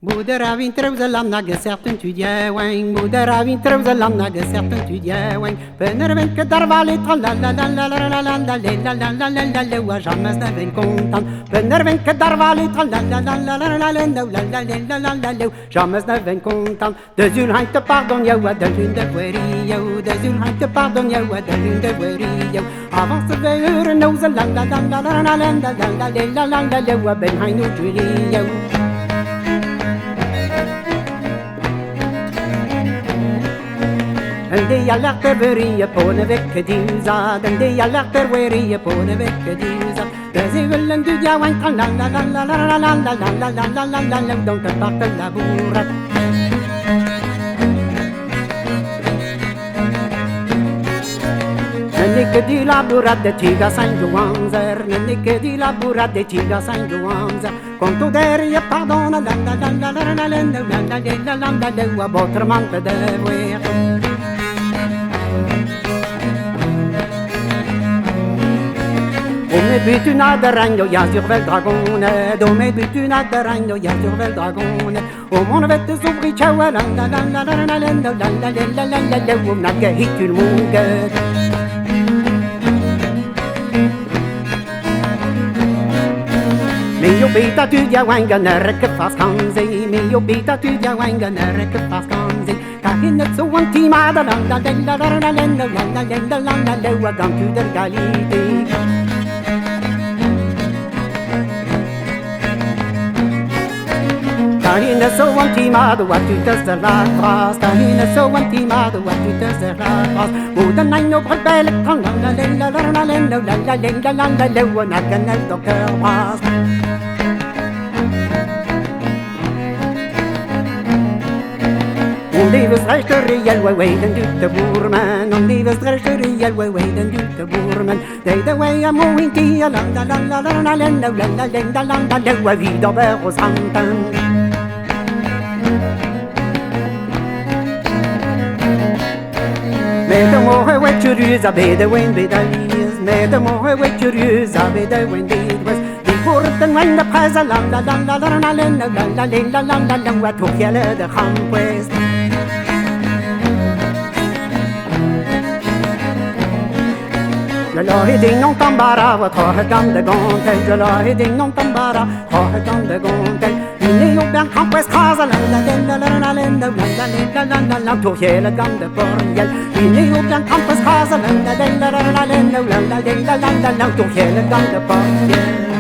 Moeder winterwzelam na geserten tu diawang Moeder winterwzelam na geserten tu diawang Penerven que darvale tra la la la la la la la la la la la la la la wa jamais ne ven content Penerven que darvale tra la la la la la la la la la la la la la la jamais ne ven content De zulheim te pardon ya wa de lune de werio De zulheim te pardon ya wa de lune de werio Avant se veur no la la la la la la la la la la la la la wa ben hainu julio En de jallachter verie på ne vecke duza Den de jallachter verie på ne vecke duza De zivelen du jawan kan la la la la la la la la la la la la la la Don't te parte la burra Nennike di la burra de tiga Saint Joanzer Nennike di la burra de tiga Saint Joanzer Conto derie pardona la la la la la la la la la la la la la la Wa boterman te devoir Om med bytuna de regno, jag survel dragone Om med bytuna de regno, jag survel dragone Om on vet det så blir tjaua la la la la la la la la la la la la la la Om nagge hit ur moget Mio bita tu diawanga nerke fast kanzi Mio bita tu diawanga nerke fast kanzi Kahinnet så en tima da la la la la la la la la la la la la la Wa gam tu der galite Tahina so antimado what tu te la fast Tahina so antimado what tu te la fast Udan naino belle kan la la la la la la la la la la la la la Wa nagan el docteur pass Om livet sträcker ihjäl way den ute burmen Om livet sträcker ihjäl way den ute burmen Det är det way jag må inte i la la la la la la la la la la la la la Wa vid över hos hanten Med de måhe wetchurusa bede wen bedalis Med de måhe wetchurusa bede wen bedwas Vi får den wen de pesa la la la la la la la la la la la la la Wa tog fjälle de hamquest La ding non tambara wa ta gamle gonte La ding non tambara ha gamle gonte Ni och ben hamquest casa la la la la la la la la la la la tog fjälle gamle borgel Ni och ben hamquest casa la la la la la la la la la la la la tog fjälle gamle borgel